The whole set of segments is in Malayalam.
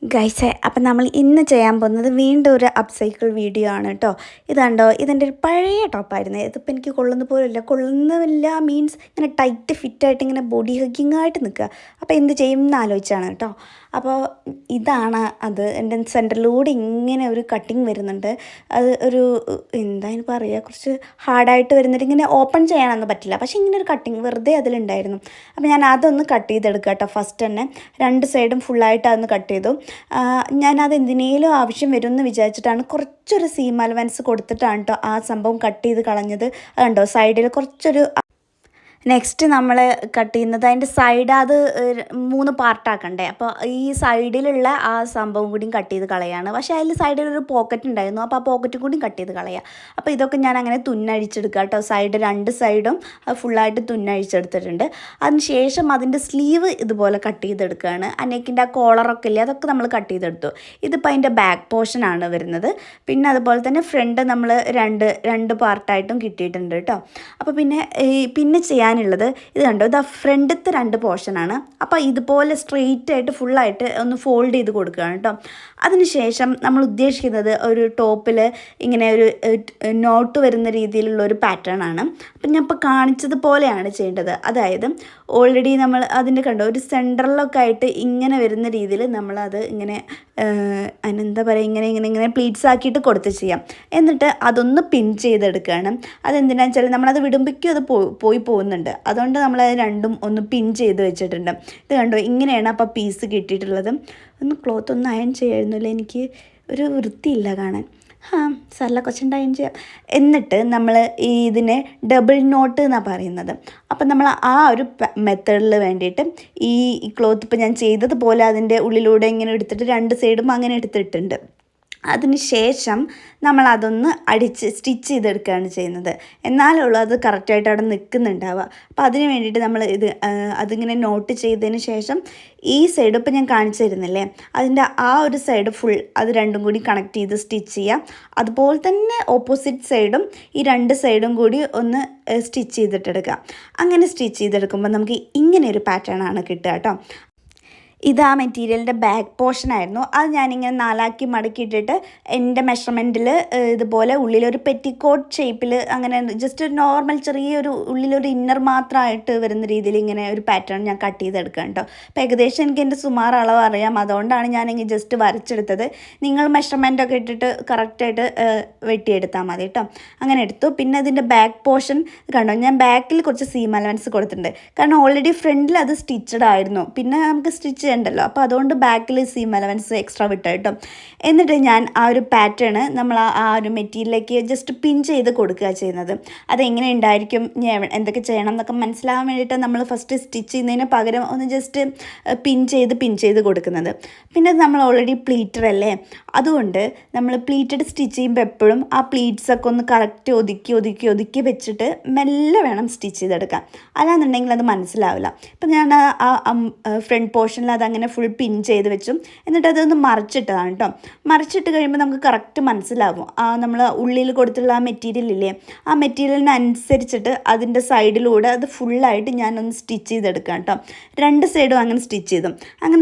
ഗൈസേ അപ്പം നമ്മൾ ഇന്ന് ചെയ്യാൻ പോകുന്നത് വീണ്ടും ഒരു അപ്സൈക്കിൾ വീഡിയോ ആണ് കേട്ടോ. ഇതാണ്ടോ, ഇതെൻ്റെ ഒരു പഴയ ടോപ്പായിരുന്നു. ഇതിപ്പോൾ എനിക്ക് കൊള്ളുന്ന പോലുമില്ല, കൊള്ളുന്നില്ല മീൻസ് ഇങ്ങനെ ടൈറ്റ് ഫിറ്റായിട്ട് ഇങ്ങനെ ബോഡി ഹഗ്ഗിങ് ആയിട്ട് നിൽക്കുക. അപ്പോൾ എന്ത് ചെയ്യും എന്ന് ആലോചിച്ചാണ് കേട്ടോ. അപ്പോൾ ഇതാണ് അത്. എൻ്റെ സെൻറ്ററിലൂടെ ഇങ്ങനെ ഒരു കട്ടിങ് വരുന്നുണ്ട്. അത് ഒരു എന്തായാലും പറയുക, കുറച്ച് ഹാർഡായിട്ട് വരുന്നിട്ട് ഇങ്ങനെ ഓപ്പൺ ചെയ്യാനൊന്നും പറ്റില്ല, പക്ഷേ ഇങ്ങനെ ഒരു കട്ടിങ് വെറുതെ അതിലുണ്ടായിരുന്നു. അപ്പോൾ ഞാൻ അതൊന്ന് കട്ട് ചെയ്തെടുക്കുക കേട്ടോ. ഫസ്റ്റ് തന്നെ രണ്ട് സൈഡും ഫുള്ളായിട്ട് അതൊന്ന് കട്ട് ചെയ്തു. ഞാനത് എന്തിനേലും ആവശ്യം വരുമെന്ന് വിചാരിച്ചിട്ടാണ് കുറച്ചൊരു സീം അലവൻസ് കൊടുത്തിട്ടാണ് കേട്ടോ ആ സംഭവം കട്ട് ചെയ്ത് കളഞ്ഞത്. അതുണ്ടോ, സൈഡിൽ കുറച്ചൊരു. നെക്സ്റ്റ് നമ്മൾ കട്ട് ചെയ്യുന്നത് അതിൻ്റെ സൈഡ്, അത് 3 പാർട്ടാക്കണ്ടേ. അപ്പോൾ ഈ സൈഡിലുള്ള ആ സംഭവം കൂടിയും കട്ട് ചെയ്ത് കളയാണ്. പക്ഷേ അതിൽ സൈഡിലൊരു പോക്കറ്റ് ഉണ്ടായിരുന്നു, അപ്പോൾ ആ പോക്കറ്റ് കൂടിയും കട്ട് ചെയ്ത് കളയുക. അപ്പോൾ ഇതൊക്കെ ഞാൻ അങ്ങനെ തുന്നഴിച്ചെടുക്കുക കേട്ടോ. രണ്ട് സൈഡും ഫുള്ളായിട്ട് തുന്നഴിച്ചെടുത്തിട്ടുണ്ട്. അതിന് ശേഷം അതിൻ്റെ സ്ലീവ് ഇതുപോലെ കട്ട് ചെയ്തെടുക്കുകയാണ്. ആ നെക്കിൻ്റെ ആ കോളറൊക്കെ ഇല്ലേ, അതൊക്കെ നമ്മൾ കട്ട് ചെയ്തെടുത്തു. ഇതിപ്പോൾ അതിൻ്റെ ബാക്ക് പോർഷനാണ് വരുന്നത്. പിന്നെ അതുപോലെ തന്നെ ഫ്രണ്ട് നമ്മൾ രണ്ട് പാർട്ടായിട്ടും കിട്ടിയിട്ടുണ്ട് കേട്ടോ. അപ്പോൾ പിന്നെ ചെയ്യാനുള്ളത് ഇത് കണ്ടോ, ഇത് ഫ്രണ്ടത്തെ 2 പോർഷനാണ്. അപ്പോൾ ഇതുപോലെ സ്ട്രെയിറ്റ് ആയിട്ട് ഫുള്ളായിട്ട് ഒന്ന് ഫോൾഡ് ചെയ്ത് കൊടുക്കുകയാണ് കേട്ടോ. അതിനുശേഷം നമ്മൾ ഉദ്ദേശിക്കുന്നത് ഒരു ടോപ്പിൽ ഇങ്ങനെ ഒരു നോട്ട് വരുന്ന രീതിയിലുള്ള ഒരു പാറ്റേൺ ആണ്. അപ്പം ഞാൻ ഇപ്പോൾ കാണിച്ചതുപോലെയാണ് ചെയ്യേണ്ടത്. അതായത് ഓൾറെഡി നമ്മൾ അതിൻ്റെ കണ്ടോ ഒരു സെൻറ്ററിലൊക്കെ ആയിട്ട് ഇങ്ങനെ വരുന്ന രീതിയിൽ നമ്മളത് ഇങ്ങനെ അതിനെന്താ പറയുക, ഇങ്ങനെ പ്ലീറ്റ്സ് ആക്കിയിട്ട് കൊടുത്ത് ചെയ്യാം. എന്നിട്ട് അതൊന്ന് പിൻ ചെയ്തെടുക്കുകയാണ്. അതെന്തിനാണെന്ന് വെച്ചാൽ നമ്മളത് വിടുമ്പോഴേക്കും അത് പോയി പോകുന്നുണ്ട്. അതുകൊണ്ട് നമ്മളത് രണ്ടും ഒന്ന് പിൻ ചെയ്ത് വെച്ചിട്ടുണ്ട്. ഇത് കണ്ടോ, ഇങ്ങനെയാണ് അപ്പോൾ പീസ് കിട്ടിയിട്ടുള്ളത്. ക്ലോത്ത് ഒന്ന് അയൺ ചെയ്യായിരുന്നില്ല, എനിക്ക് ഒരു വൃത്തിയില്ല കാണാൻ. സല്ല കൊച്ചുണ്ട് അയൺ ചെയ്യാം. എന്നിട്ട് നമ്മൾ ഇതിനെ ഡബിൾ നോട്ട് എന്നാണ് പറയുന്നത്. അപ്പം നമ്മൾ ആ ഒരു മെത്തേഡിൽ വേണ്ടിയിട്ട് ഈ ക്ലോത്ത് ഇപ്പോൾ ഞാൻ ചെയ്തതുപോലെ അതിൻ്റെ ഉള്ളിലൂടെ ഇങ്ങനെ എടുത്തിട്ട് 2 സൈഡും അങ്ങനെ എടുത്തിട്ടുണ്ട്. അതിന് ശേഷം നമ്മളതൊന്ന് സ്റ്റിച്ച് ചെയ്തെടുക്കുകയാണ് ചെയ്യുന്നത്. എന്നാലുള്ളൂ അത് കറക്റ്റായിട്ട് അവിടെ നിൽക്കുന്നുണ്ടാവുക. അപ്പോൾ അതിന് വേണ്ടിയിട്ട് നമ്മൾ അതിങ്ങനെ നോട്ട് ചെയ്തതിന് ശേഷം ഈ സൈഡ് ഇപ്പോൾ ഞാൻ കാണിച്ചു തരുന്നില്ലേ, അതിൻ്റെ ആ ഒരു സൈഡ് ഫുൾ അത് രണ്ടും കൂടി കണക്ട് ചെയ്ത് സ്റ്റിച്ച് ചെയ്യാം. അതുപോലെ തന്നെ ഓപ്പോസിറ്റ് സൈഡും ഈ 2 സൈഡും കൂടി ഒന്ന് സ്റ്റിച്ച് ചെയ്തിട്ടെടുക്കാം. അങ്ങനെ സ്റ്റിച്ച് ചെയ്തെടുക്കുമ്പോൾ നമുക്ക് ഇങ്ങനെ ഒരു പാറ്റേൺ ആണ് കിട്ടുക കേട്ടോ. ഇത് ആ മെറ്റീരിയലിൻ്റെ ബാക്ക് പോർഷനായിരുന്നു. അത് ഞാനിങ്ങനെ 4 മടക്കിയിട്ടിട്ട് എൻ്റെ മെഷർമെൻറ്റിൽ ഇതുപോലെ ഉള്ളിലൊരു പെറ്റിക്കോട്ട് ഷേപ്പിൽ അങ്ങനെ ജസ്റ്റ് ഒരു നോർമൽ ചെറിയൊരു ഉള്ളിലൊരു ഇന്നർ മാത്രമായിട്ട് വരുന്ന രീതിയിൽ ഇങ്ങനെ ഒരു പാറ്റേൺ ഞാൻ കട്ട് ചെയ്തെടുക്കാം കേട്ടോ. അപ്പോൾ ഏകദേശം എനിക്ക് എൻ്റെ സുമാർ അളവ് അറിയാം, അതുകൊണ്ടാണ് ഞാനിങ്ങനെ ജസ്റ്റ് വരച്ചെടുത്തത്. നിങ്ങൾ മെഷർമെൻറ്റൊക്കെ ഇട്ടിട്ട് കറക്റ്റായിട്ട് വെട്ടിയെടുത്താൽ മതി കേട്ടോ. അങ്ങനെ എടുത്തു. പിന്നെ അതിൻ്റെ ബാക്ക് പോർഷൻ കണ്ടോ, ഞാൻ ബാക്കിൽ കുറച്ച് സീം അലവൻസ് കൊടുത്തിട്ടുണ്ട്. കാരണം ഓൾറെഡി ഫ്രണ്ടിൽ അത് സ്റ്റിച്ചഡ് ആയിരുന്നു, പിന്നെ നമുക്ക് സ്റ്റിച്ച് ഉണ്ടല്ലോ, അപ്പോൾ അതുകൊണ്ട് ബാക്കിൽ സീം അലവൻസ് എക്സ്ട്രാ വിട്ടു കേട്ടോ. എന്നിട്ട് ഞാൻ ആ ഒരു പാറ്റേൺ നമ്മൾ ആ ഒരു മെറ്റീരിയലിലേക്ക് ജസ്റ്റ് പിൻ ചെയ്ത് കൊടുക്കുക ചെയ്യുന്നത്. അതെങ്ങനെ ഉണ്ടായിരിക്കും, എന്തൊക്കെ ചെയ്യണം എന്നൊക്കെ മനസ്സിലാവാൻ വേണ്ടിയിട്ട് നമ്മൾ ഫസ്റ്റ് സ്റ്റിച്ച് ചെയ്യുന്നതിന് പകരം ഒന്ന് ജസ്റ്റ് പിൻ ചെയ്ത് കൊടുക്കുന്നത്. പിന്നെ നമ്മൾ ഓൾറെഡി പ്ലീറ്റർ അല്ലേ, അതുകൊണ്ട് നമ്മൾ പ്ലീറ്റഡ് സ്റ്റിച്ച് ചെയ്യുമ്പോൾ എപ്പോഴും ആ പ്ലീറ്റ്സൊക്കെ ഒന്ന് കറക്റ്റ് ഒതുക്കി വെച്ചിട്ട് മെല്ലെ വേണം സ്റ്റിച്ച് ചെയ്തെടുക്കാൻ. അല്ലാന്നുണ്ടെങ്കിൽ അത് മനസ്സിലാവില്ല. ഇപ്പം ഞാൻ ആ ഫ്രണ്ട് പോർഷനിൽ അതങ്ങനെ ഫുൾ പിൻ ചെയ്ത് വെച്ചു. എന്നിട്ട് അതൊന്ന് മറിച്ചിട്ടതാണ് കേട്ടോ. മറിച്ചിട്ട് കഴിയുമ്പോൾ നമുക്ക് കറക്റ്റ് മനസ്സിലാവും. നമ്മൾ ഉള്ളിൽ കൊടുത്തുള്ള ആ മെറ്റീരിയൽ ഇല്ലേ, ആ മെറ്റീരിയലിനനുസരിച്ചിട്ട് അതിൻ്റെ സൈഡിലൂടെ അത് ഫുള്ളായിട്ട് ഞാനൊന്ന് സ്റ്റിച്ച് ചെയ്തെടുക്കാം കേട്ടോ. 2 സൈഡും അങ്ങനെ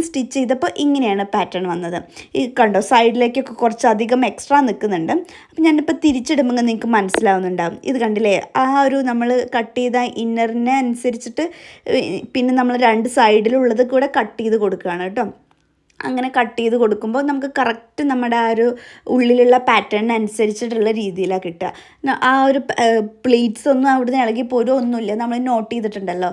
സ്റ്റിച്ച് ചെയ്തപ്പോൾ ഇങ്ങനെയാണ് പാറ്റേൺ വന്നത്. ഈ കണ്ടോ, സൈഡിലേക്കൊക്കെ കുറച്ചധികം എക്സ്ട്രാ നിൽക്കുന്നുണ്ട്. അപ്പം ഞാനിപ്പോൾ തിരിച്ചിടുമ്പോൾ നിങ്ങൾക്ക് മനസ്സിലാവുന്നുണ്ടാവും. ഇത് കണ്ടില്ലേ, ആ ഒരു നമ്മൾ കട്ട് ചെയ്ത ഇന്നറിനെ അനുസരിച്ചിട്ട് പിന്നെ നമ്മൾ 2 സൈഡിലുള്ളത് കൂടെ കട്ട് ചെയ്ത് കൊടുക്കുകയാണ് കേട്ടോ. അങ്ങനെ കട്ട് ചെയ്ത് കൊടുക്കുമ്പോൾ നമുക്ക് കറക്റ്റ് നമ്മുടെ ആ ഒരു ഉള്ളിലുള്ള പാറ്റേണിനനുസരിച്ചിട്ടുള്ള രീതിയിലാണ് കിട്ടുക. ആ ഒരു പ്ലേറ്റ്സ് ഒന്നും അവിടുന്ന് ഇളകിപ്പോരോ ഒന്നുമില്ല, നമ്മൾ നോട്ട് ചെയ്തിട്ടുണ്ടല്ലോ,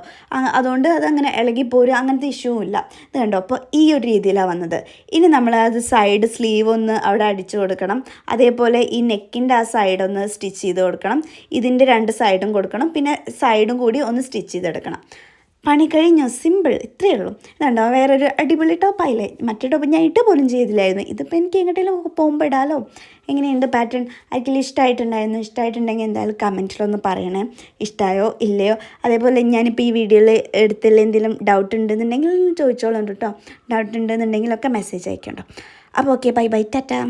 അതുകൊണ്ട് അതങ്ങനെ ഇളകിപ്പോരും, അങ്ങനത്തെ ഇഷ്യൂ ഇല്ല. ഇത് കണ്ടോ, അപ്പോൾ ഈ ഒരു രീതിയിലാണ് വന്നത്. ഇനി നമ്മൾ അത് സൈഡ് സ്ലീവ് ഒന്ന് അവിടെ അടിച്ചു കൊടുക്കണം. അതേപോലെ ഈ നെക്കിൻ്റെ ആ സൈഡ് ഒന്ന് സ്റ്റിച്ച് ചെയ്ത് കൊടുക്കണം. ഇതിൻ്റെ 2 സൈഡും കൊടുക്കണം. പിന്നെ സൈഡും കൂടി ഒന്ന് സ്റ്റിച്ച് ചെയ്തെടുക്കണം. പണി കഴിഞ്ഞു, സിമ്പിൾ, ഇത്രയേ ഉള്ളൂ. ഇതുണ്ടോ, വേറൊരു അടിപൊളി ടോപ്പായില്ലേ. മറ്റേ ടോപ്പ് ഞാൻ ഇട്ട് പോലും ചെയ്തില്ലായിരുന്നു. ഇതിപ്പോൾ എനിക്ക് എങ്ങോട്ടെങ്കിലും പോകുമ്പോൾ ഇടാലോ. എങ്ങനെയുണ്ട് പാറ്റേൺ? ആർക്കെങ്കിലും ഇഷ്ടമായിട്ടുണ്ടെങ്കിൽ എന്തായാലും കമൻറ്റിലൊന്ന് പറയണേ, ഇഷ്ടമായോ ഇല്ലയോ. അതേപോലെ ഞാനിപ്പോൾ ഈ വീഡിയോയിൽ എടുത്തിൽ എന്തെങ്കിലും ഡൗട്ട് ഉണ്ടെന്നുണ്ടെങ്കിൽ ചോദിച്ചോളൂ കേട്ടോ. ഡൗട്ട് ഉണ്ടെന്നുണ്ടെങ്കിലൊക്കെ മെസ്സേജ് അയക്കണ്ടോ. അപ്പോൾ ഓക്കെ, ബൈ ടാറ്റാ.